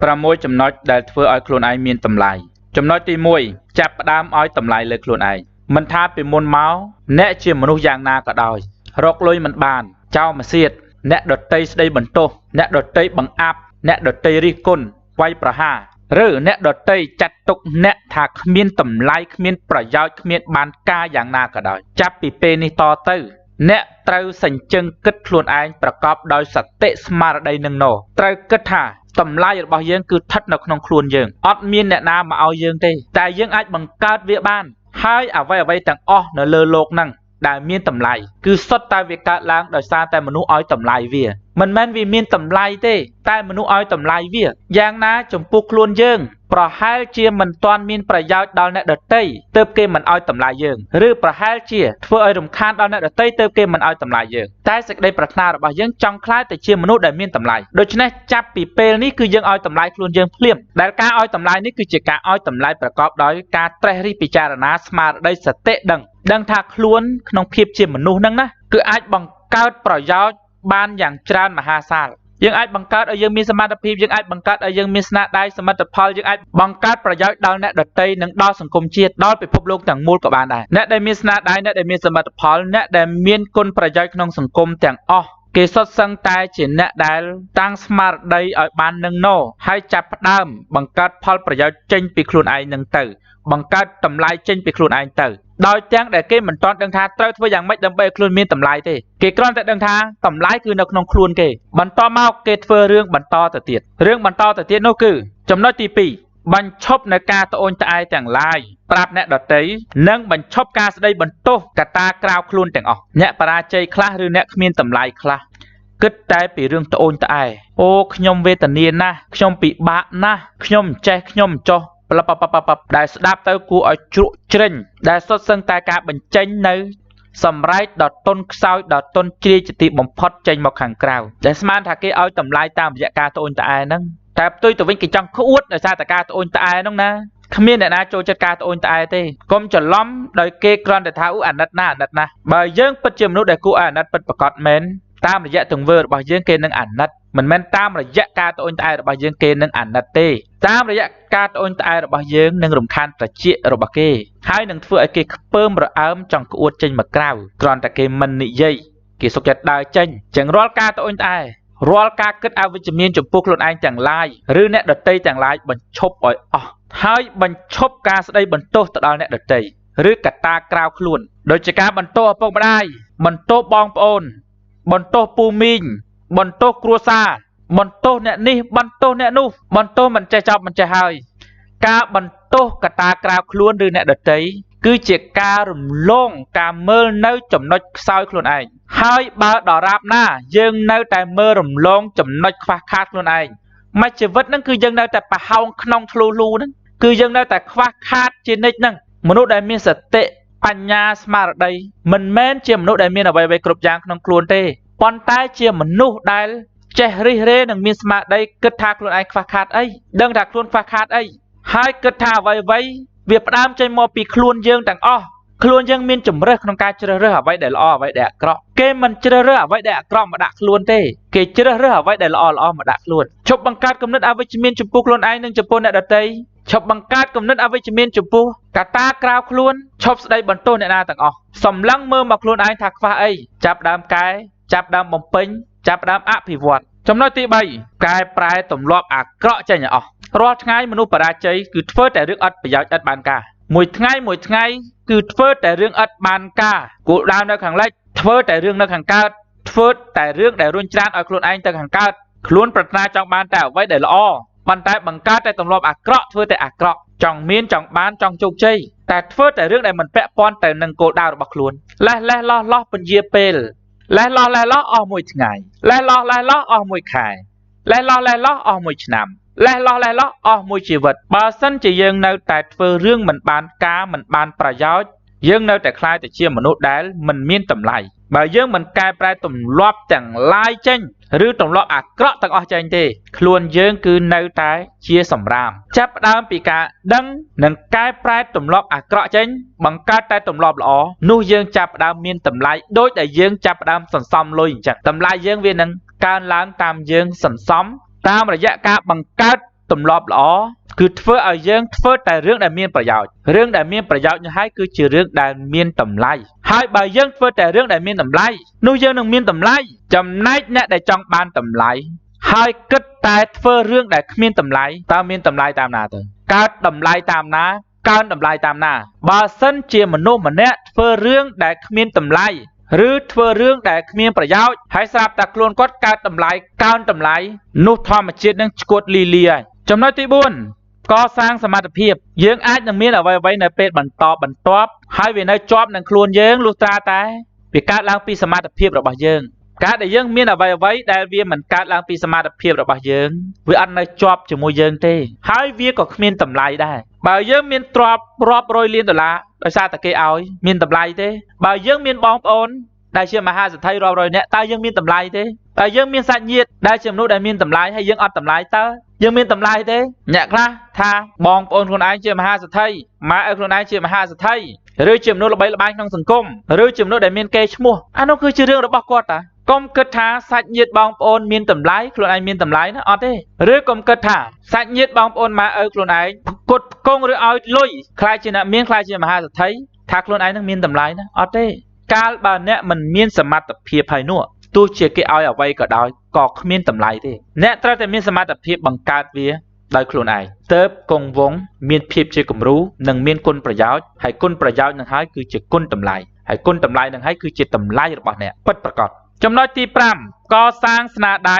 ประมวยจำนวนได้เพื่อเอาครูนไอมีนตำไลจำนวนที่มวยจับดามเอาตำไลเลยครูนไอมันท้าเป็นมวลเมาแนะเชื่อมนุษย์อย่างนาก็ได้รกลอยมันบานเจ้ามาเสียดแนะดดเตยได้บรรโตแนะดดเตยบังอับแนะดดเตยริกุลไว้ประหาหรือแนะดดเตยจัดตกแนะถักมีนตำไลมีนประยอยมีนบานกาอย่างนาก็ได้จับปีเปนิตอเตอแนะเตยสัญจึงกึดครูนไอประกอบโดยสเตสมาร์ไดหนึ่งโนเตยกึดหาตำไลរបស់យើងគឺថិតនៅក្នុងខ្លួនយើងអត់មានអ្នកណាមកឲ្យយើងទេតែយើងអាចបង្កើតវាបានហើយអ្វីៗទាំងអស់នៅលើโลกហ្នឹងដែលមានតម្លៃគឺសុទ្ធតែវាកើតឡើងដោយសារតែមនុស្សឲ្យតម្លៃវាមិនមែនវាមានតម្លៃទេតែមនុស្សឲ្យតម្លៃវាយ៉ាងណាចំពោះខ្លួនយើងប្រហែលជាមិនទាន់មានប្រយោជន៍ដល់អ្នកដទៃទើបគេមិនឲ្យតម្លៃយើងឬប្រហែលជាធ្វើឲ្យរំខានដល់អ្នកដទៃទើបគេមិនឲ្យតម្លៃយើងតែសេចក្តីប្រាថ្នារបស់យើងចង់ខ្លាចទៅជាមនុស្សដែលមានតម្លៃដូច្នេះចាប់ពីពេលនេះគឺយើងឲ្យតម្លៃខ្លួនយើងភ្លាមដែលការឲ្យតម្លៃនេះគឺជាការឲ្យតម្លៃប្រកបដោយការត្រេះរិះពិចារណាស្មារតីសតិដឹងថាខ្លួនក្នុងភាពជាមនុស្សហ្នឹងណាគឺអាចបង្កើតប្រយោជន៍បានយ៉ាងច្រើនមហាសាលយើងអាចបង្កើតឲ្យយើងមានសមត្ថភាពយើងអាចបង្កើតឲ្យយើងមានស្នាដៃសមិទ្ធផលយើងអាចបង្កើតប្រយោជន៍ដល់អ្នកដទៃនិងដល់សង្គមជាតិដល់ពិភពលោកទាំងមូលក៏បានដែរអ្នកដែលមានស្នាដៃអ្នកដែលមានសមិទ្ធផលអ្នកដែលមានគុណប្រយោជន៍ក្នុងសង្គមទាំងអស់គេសុទ្ធសឹងតែជាអ្នកដែលតាំងស្មារតីឲ្យបាននឹងណោហើយចាប់ផ្ដើមបង្កើតផលប្រយោជន៍ចេញពីខ្លួនឯងនឹងទៅបង្កើតតម្លៃចេញពីខ្លួនឯងទៅដោយទាំងដែលគេមិនទាន់ដឹងថាត្រូវធ្វើយ៉ាងម៉េចដើម្បីឲ្យខ្លួនមានតម្លៃទេគេគ្រាន់តែដឹងថាតម្លៃគឺនៅក្នុងខ្លួនគេបន្តមកគេធ្វើរឿងបន្តទៅទៀតនោះគឺចំណុចទី2បញ្ឈប់នៅការត្អូញត្អែរទាំងឡាយប្រាប់អ្នកដទៃនិងបញ្ឈប់ការស្ដីបន្ទោសកត្តាក្រៅខ្លួនទាំងអស់អ្នកបរាជ័យខ្លះឬអ្នកគ្មានតម្លៃខ្លះគិតតែពីរឿងត្អូញត្អែរអូខ្ញុំវេទនាណាស់ខ្ញុំពិបាកណាស់ខ្ញុំចេះខ្ញុំចោះដែលស្ដាប់ទៅគួរឲ្យជ្រក់ជ្រេញដែលសុទ្ធសឹងតែការបញ្ចេញនៅសម្រែកដ៏ទន់ខ្សោយដ៏ទន់ជ្រាយជាទីបំផុតចេញមកខាងក្រៅដែលស្មានថាគេឲ្យតម្លៃតាមរយៈការត្អូញត្អែរហ្នឹងតែផ្ទុយទៅវិញគេចង់ក្អួតដោយសារតែការត្អូញត្អែរហ្នឹងណាគ្មានអ្នកណាចូលចិត្តការត្អូញត្អែរទេកុំច្រឡំដោយគេគ្រាន់តែថាអាណិតណាបើយើងពិតជាមនុស្សដែលគួរឲ្យអាណិតពិតប្រាកដមែនតាមរយៈទង្វើរបស់យើងគេនឹងអាណិតមិនមែនតាមរយៈការត្អូញត្អែររបស់យើងគេនឹងអាណិតទេតាមរយៈការត្អូញត្អែររបស់យើងនឹងរំខានត្រចៀករបស់គេហើយនឹងធ្វើឲ្យគេខ្ពើមរអើមចង់ក្អួតចេញមកក្រៅគ្រាន់តែគេមិននិយាយគេសុខចិត្តដើរចេញចឹងរាល់ការត្អូញត្អែររាល់ការគិតអវិជ្ជមានចំពោះខ្លួនឯងទាំងឡាយឬអ្នកដទៃទាំងឡាយបញ្ឈប់ឲ្យអស់ហើយបញ្ឈប់ការស្ដីបន្ទោសទៅដល់អ្នកដទៃឬកត្តាក្រៅខ្លួនដូចជាការបន្ទោសឪពុកម្ដាយបន្ទោសបងប្អូនបន្ទោសពូមីងបន្ទោសគ្រួសារបន្ទោសអ្នកនេះបន្ទោសអ្នកនោះបន្ទោសមិនចេះចប់មិនចេះហើយការបន្ទោសកត្តាក្រៅខ្លួនឬអ្នកដទៃគឺជាការរំលងការមើលនៅចំណុចខ្សោយខ្លួនឯងហើយបើដរាបណាយើងនៅតែមើលរំលងចំណុចខ្វះខាតខ្លួនឯងមួយជីវិតហ្នឹងគឺយើងនៅតែប្រហោងក្នុងធ្លូហ្នឹងគឺយើងនៅតែខ្វះខាតជានិច្ចហ្នឹងមនុស្សដែលមានសតិបញ្ញាស្មារតីមិនមែនជាមនុស្សដែលមានអ្វីៗគ្រប់យ៉ាងក្នុងខ្លួនទេប៉ុន្តែជាមនុស្សដែលចេះរិះរេនិងមានស្មារតីគិតថាខ្លួនឯងខ្វះខាតអីដឹងថាខ្លួនខ្វះខាតអីហើយគិតថាអ្វីៗវាផ្ដើមចេញមកពីខ្លួនយើងទាំងអស់ខ្លួនយើងមានជំរើសក្នុងការជ្រើសរើសអ្វីដែលល្អអ្វីដែលអាក្រក់គេមិនជ្រើសរើសអ្វីដែលអាក្រក់មកដាក់ខ្លួនទេគេជ្រើសរើសអ្វីដែលល្អមកដាក់ខ្លួនឈប់បង្កើតគំនិតអវិជ្ជមានចំពោះខ្លួនឯងនិងចំពោះអ្នកដទៃឈប់បង្កើតគំនិតអវិជ្ជមានចំពោះកត្តាក្រៅខ្លួនឈប់ស្ដីបន្ទោសអ្នកណាទាំងអស់សម្លឹងមើលមកខ្លួនឯងថាខ្វះអីចាប់ដើមកែចាប់ដើមបំពេញចាប់ដើមអភិវឌ្ឍចំណុចទី3កែប្រែទម្លាប់អាក្រក់ចេញឲ្យអស់រាល់ថ្ងៃមនុស្សបរាជ័យគឺធ្វើតែរឿងអត់ប្រយោជន៍ឥតបានការមួយថ្ងៃគឺធ្វើតែរឿងឥតបានការគោលដៅនៅខាងលិចធ្វើតែរឿងនៅខាងកើតធ្វើតែរឿងដែលរុញច្រានឲ្យខ្លួនឯងទៅខាងកើតខ្លួនប្រាថ្នាចង់បានតែអ្វីដែលល្អប៉ុន្តែបង្កើតតែទម្លាប់អាក្រក់ធ្វើតែអាក្រក់ចង់មានចង់បានចង់ជោគជ័យតែធ្វើតែរឿងដែលមិនពាក់ព័ន្ធទៅនឹងគោលដៅរបស់ខ្លួនលេះលោះពន្យាពេលលេះលោះអស់មួយថ្ងៃលេះលោះអស់មួយខែលេះលោះអស់មួយឆ្នាំលេះលោះអស់មួយជីវិតបើសិនជាយើងនៅតែធ្វើរឿងមិនបានការមិនបានប្រយោជន៍យើងនៅតែខ្លាចទៅជាមនុស្សដែលមិនមានតម្លៃបើយើងមិនកែប្រែទម្លាប់ទាំងឡាយចេញឬទម្លាប់អាក្រក់ទាំងអស់ចេញទេខ្លួនយើងគឺនៅតែជាសម្រាមចាប់ផ្ដើមពីការដឹងនិងកែប្រែទម្លាប់អាក្រក់ចេញបង្កើតតែទម្លាប់ល្អនោះយើងចាប់ផ្ដើមមានតម្លៃដូចដែលយើងចាប់ផ្ដើមសន្សំលុយអញ្ចឹងតម្លៃយើងវានឹងកើនឡើងតាមយើងសន្សំតាមរយៈការបង្កើត ទម្លាប់ល្អគឺធ្វើឲ្យយើងធ្វើតែរឿងដែលមានប្រយោជន៍រឿងដែលមានប្រយោជន៍នេះហើយគឺជារឿងដែលមានតម្លៃហើយបើយើងធ្វើតែរឿងដែលមានតម្លៃនោះយើងនឹងមានតម្លៃចំណែកអ្នកដែលចង់បានតម្លៃហើយគិតតែធ្វើរឿងដែលគ្មានតម្លៃតើមានតម្លៃតាមណាទៅកើតតម្លៃតាមណាកើនតម្លៃតាមណាបើសិនជាមនុស្សម្នាក់ធ្វើរឿងដែលគ្មានតម្លៃឬធ្វើរឿងដែលគ្មានប្រយោជន៍ហើយស្រាប់តែខ្លួនគាត់កើតតម្លៃកើនតម្លៃនោះធម្មជាតិនឹងឈួតលីលាហើយចំណុចទី4កសាងសមត្ថភាពយើងអាចនឹងមានអ្វីៗនៅពេលបន្តបន្ទាប់ហើយវានៅជាប់នឹងខ្លួនយើងលុះត្រាតែវាកើតឡើងពីសមត្ថភាពរបស់យើងការដែលយើងមានអ្វីៗដែលវាមិនកើតឡើងពីសមត្ថភាពរបស់យើងវាអត់នៅជាប់ជាមួយយើងទេហើយវាក៏គ្មានតម្លៃដែរបើយើងមានទ្រព្យរាប់រយលានដុល្លារដោយសារតែគេឲ្យមានតម្លៃទេបើយើងមានបងប្អូនដែលជាមហាសេដ្ឋីរាប់រយនាក់តើយើងមានតម្លៃទេបើយើងមានសាច់ញាតិដែលជាមនុស្សដែលមានតម្លៃហើយយើងអត់តម្លៃតើយើងមានតម្លៃទេអ្នកខ្លះថាបងប្អូនខ្លួនឯងជាមហាសេដ្ឋីម៉ែឪខ្លួនឯងជាមហាសេដ្ឋីឬជាមនុស្សល្បីល្បាញក្នុងសង្គមឬជាមនុស្សដែលមានកេរ្តិ៍ឈ្មោះអានោះគឺជារឿងរបស់គាត់តាកុំគិតថាសាច់ញាតិបងប្អូនមានតម្លៃខ្លួនឯងមានតម្លៃណាអត់ទេឬកុំគិតថាសាច់ញាតិបងប្អូនម៉ែឪខ្លួនឯងផ្គត់ផ្គង់ឬឲ្យលុយខ្លាចជាអ្នកមានខ្លាចជាមហាសេដ្ឋីថាខ្លួនឯងនឹងមានតម្លៃណាអត់ទេកាលបើអ្នកមិនមានសមត្ថភាពហើយនោះទោះជាគេឲ្យអ្វីក៏ដោយក៏គ្មានតម្លៃទេអ្នកត្រូវតែមានសមត្ថភាពបង្កើតវាដោយខ្លួនឯងទើបគង់វង្សមានភាពជាគំរូនិងមានគុណប្រយោជន៍ហើយគុណប្រយោជន៍នឹងហើយគឺជាគុណតម្លៃហើយគុណតម្លៃនឹងហើយគឺជាតម្លៃរបស់អ្នកពិតប្រាកដចំណុចទី5កសាងស្នាដៃ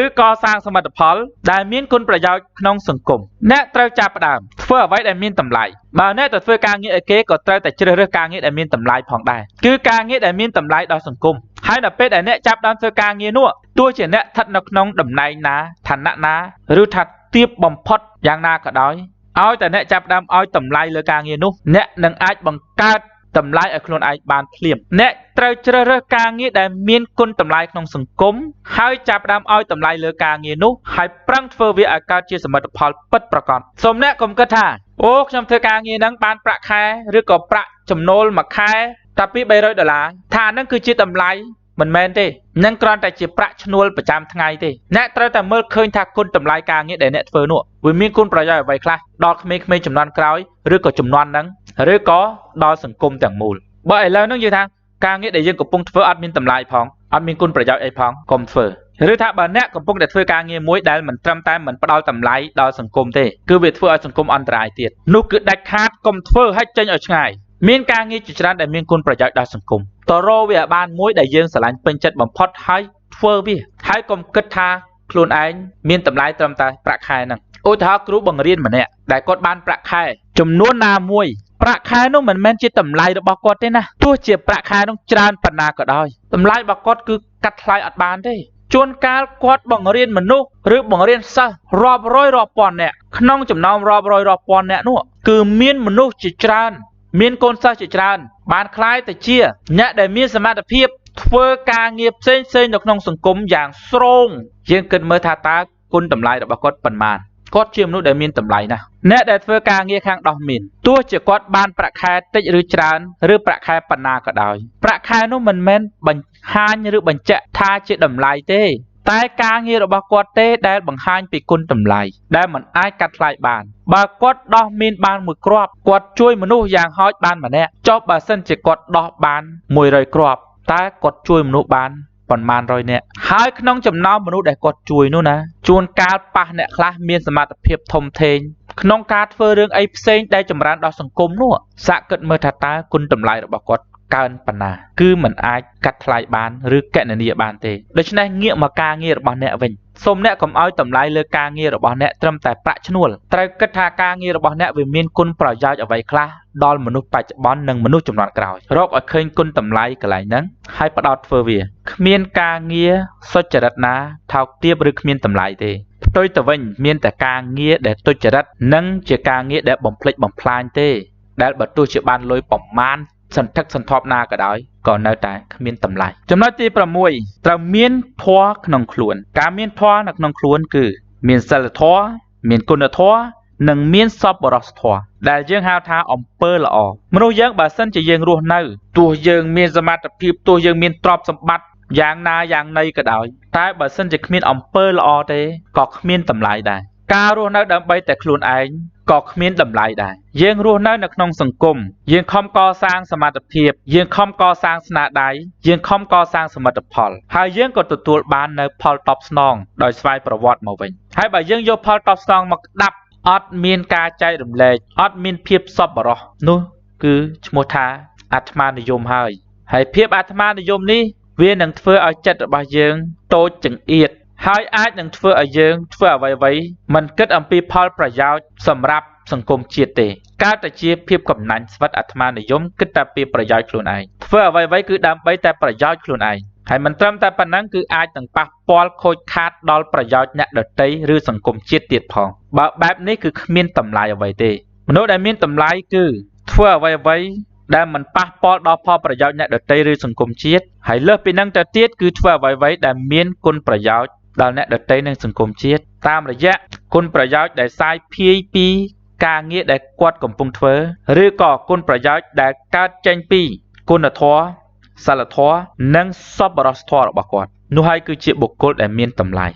ឬកសាងសមិទ្ធផលដែលមានគុណប្រយោជន៍ក្នុងសង្គមអ្នកត្រូវចាប់ផ្ដើមធ្វើអ្វីដែលមានតម្លៃបើអ្នកទៅធ្វើការងារឲ្យគេក៏ត្រូវតែជ្រើសរើសការងារដែលមានតម្លៃផងដែរគឺការងារដែលមានតម្លៃដល់សង្គមហើយដល់ពេលដែលអ្នកចាប់ផ្ដើមធ្វើការងារនោះទោះជាអ្នកស្ថិតនៅក្នុងតំណែងណាឋានៈណាឬថាទាបបំផុតយ៉ាងណាក៏ដោយឲ្យតែអ្នកចាប់ផ្ដើមឲ្យតម្លៃលើការងារនោះអ្នកនឹងអាចបង្កើតតម្លៃឲ្យខ្លួនឯងបានភ្លាមអ្នកត្រូវជ្រើសរើសការងារដែលមានគុណតម្លៃក្នុងសង្គមហើយចាប់ផ្ដើមឲ្យតម្លៃលើការងារនោះហើយប្រឹងធ្វើវាឲ្យកើតជាសមិទ្ធផលពិតប្រាកដសូមអ្នកកុំគិតថាអូខ្ញុំធ្វើការងារហ្នឹងបានប្រាក់ខែឬក៏ប្រាក់ចំណូលមួយខែតែពី$300ថាហ្នឹងគឺជាតម្លៃមិនមែនទេនឹងគ្រាន់តែជាប្រាក់ឈ្នួលប្រចាំថ្ងៃទេអ្នកត្រូវតែមើលឃើញថាគុណតម្លៃការងារដែលអ្នកធ្វើនោះវាមានគុណប្រយោជន៍អ្វីខ្លះដល់ក្មេងៗចំនួនក្រោយឬក៏ចំនួនហ្នឹងឬក៏ដល់សង្គមទាំងមូលបើឥឡូវហ្នឹងនិយាយថាការងារដែលយើងកំពុងធ្វើអត់មានតម្លៃផងអត់មានគុណប្រយោជន៍អីផងកុំធ្វើឬថាបើអ្នកកំពុងតែធ្វើការងារមួយដែលមិនត្រឹមតែមិនផ្ដល់តម្លៃដល់សង្គមទេគឺវាធ្វើឲ្យសង្គមអន្តរាយទៀតនោះគឺដាច់ខាតកុំធ្វើឲ្យចេញឲ្យឆ្ងាយមានការងារជាច្រើនដែលមានគុណប្រយោជន៍ដល់សង្គមតរវាបានមួយដែលយើងស្រឡាញ់ពេញចិត្តបំផុតហើយធ្វើវាហើយកុំគិតថាខ្លួនឯងមានតម្លៃត្រឹមតែប្រាក់ខែហ្នឹងឧទាហរណ៍គ្រូបង្រៀនម្នាក់ដែលគាត់បានប្រាក់ខែចំនួនណាមួយប្រាក់ខែនោះមិនមែនជាតម្លៃរបស់គាត់ទេណាទោះជាប្រាក់ខែនោះច្រើនប៉ុណ្ណាក៏ដោយតម្លៃរបស់គាត់គឺកាត់ថ្លៃអត់បានទេជួនកាលគាត់បង្រៀនមនុស្សឬបង្រៀនសិស្សរាប់រយរាប់ពាន់នាក់ក្នុងចំណោមរាប់រយរាប់ពាន់នាក់នោះគឺមានមនុស្សជាច្រើនមានកូនសិស្សជាច្រើនបានក្លាយទៅជាអ្នកដែលមានសមត្ថភាពធ្វើការងារផ្សេងៗនៅក្នុងសង្គមយ៉ាងស្រោងយើងគិតមើលថាតើគុណតម្លៃរបស់គាត់ប៉ុន្មានគាត់ជាមនុស្សដែលមានតម្លៃណាស់អ្នកដែលធ្វើការងារខាងដោះមានទោះជាគាត់បានប្រាក់ខែតិចឬច្រើនឬប្រាក់ខែប៉ុណ្ណាក៏ដោយប្រាក់ខែនោះមិនមែនបង្ហាញឬបញ្ជាក់ថាជាតម្លៃទេតែការងាររបស់គាត់ទេដែលបង្ហាញពីគុណតម្លៃដែលមិនអាចកាត់ថ្លៃបានបើគាត់ដោះមានបានមួយគ្រាប់គាត់ជួយមនុស្សយ៉ាងហោចបានម្នាក់ចុះបើសិនជាគាត់ដោះបាន100គ្រាប់តែគាត់ជួយមនុស្សបានប៉ុន្មានរយនាក់ហើយក្នុងចំណោមមនុស្សដែលគាត់ជួយនោះណាជួនកាលប៉ះអ្នកខ្លះមានសមត្ថភាពធំធេងក្នុងការធ្វើរឿងអីផ្សេងដែលចម្រើនដល់សង្គមនោះសាកគិតមើលថាតើគុណតម្លៃរបស់គាត់កើនប៉ុណ្ណាគឺមិនអាចកាត់ថ្លៃបានឬកណនាបានទេដូច្នេះងាកមកការងាររបស់អ្នកវិញសូមអ្នកកុំឲ្យតម្លៃលើការងាររបស់អ្នកត្រឹមតែប្រាក់ឈ្នួលត្រូវគិតថាការងាររបស់អ្នកវាមានគុណប្រយោជន៍អ្វីខ្លះដល់មនុស្សបច្ចុប្បន្ននិងមនុស្សជំនាន់ក្រោយរកឲ្យឃើញគុណតម្លៃកន្លែងហ្នឹងហើយផ្ដោតធ្វើវាគ្មានការងារសុចរិតណាថោកទាបឬគ្មានតម្លៃទេផ្ទុយទៅវិញមានតែការងារដែលទុច្ចរិតនិងជាការងារដែលបំភ្លេចបំផ្លាញទេដែលបើទោះជាបានលុយប្រមាណសន្ធឹកសន្ធាប់ណាក៏ដោយក៏នៅតែគ្មានតម្លៃចំណុចទី6ត្រូវមានធម៌ក្នុងខ្លួនការមានធម៌នៅក្នុងខ្លួនគឺមានសិលធម៌មានគុណធម៌និងមានសប្បុរសធម៌ដែលយើងហៅថាអំពើល្អមនុស្សយើងបើសិនជាយើងរស់នៅទោះយើងមានសមត្ថភាពទោះយើងមានទ្រព្យសម្បត្តិយ៉ាងណាយ៉ាងណីក៏ដោយតែបើសិនជាគ្មានអំពើល្អទេក៏គ្មានតម្លៃដែរ ការរស់នៅដើម្បីតែខ្លួនឯងក៏គ្មានតម្លៃដែរយើងរស់នៅក្នុងសង្គមយើងខំកសាងសមត្ថភាពយើងខំកសាងស្នាដៃយើងខំកសាងសមិទ្ធផលហើយយើងក៏ទទួលបាននៅផលតបស្នងដោយស្វ័យប្រវត្តិមកវិញហើយបើយើងយកផលតបស្នងមកក្តាប់អត់មានការចែករំលែកអត់មានភាពសប្បុរសនោះគឺឈ្មោះថាអាត្មានិយមហើយភាពអាត្មានិយមនេះវានឹងធ្វើឲ្យចិត្តរបស់យើងតូចចង្អៀតហើយអាចនឹងធ្វើឲ្យយើងធ្វើអ្វីៗមិនគិតអំពីផលប្រយោជន៍សម្រាប់សង្គមជាតិទេកើតតែជាភាពកំណាញ់ស្វិតអាត្មានិយមគិតតែពីប្រយោជន៍ខ្លួនឯងធ្វើអ្វីៗគឺដើម្បីតែប្រយោជន៍ខ្លួនឯងហើយមិនត្រឹមតែប៉ុណ្ណឹងគឺអាចនឹងប៉ះពាល់ខូចខាតដល់ប្រយោជន៍អ្នកដទៃឬសង្គមជាតិទៀតផងបើបែបនេះគឺគ្មានតម្លៃអ្វីទេមនុស្សដែលមានតម្លៃគឺធ្វើអ្វីៗដែលមិនប៉ះពាល់ដល់ផលប្រយោជន៍អ្នកដទៃឬសង្គមជាតិហើយលើសពីនឹងទៅទៀតគឺធ្វើអ្វីៗដែលមានគុណប្រយោជន៍ដល់អ្នកដទៃនិងសង្គមជាតិតាមរយៈគុណប្រយោជន៍ដែលសាយភាយពីការងារដែលគាត់កំពុងធ្វើឬក៏គុណប្រយោជន៍ដែលកើតចេញពីគុណធម៌សិលធម៌និងសប្បុរសធម៌របស់គាត់នោះហើយគឺជាបុគ្គលដែលមានតម្លៃ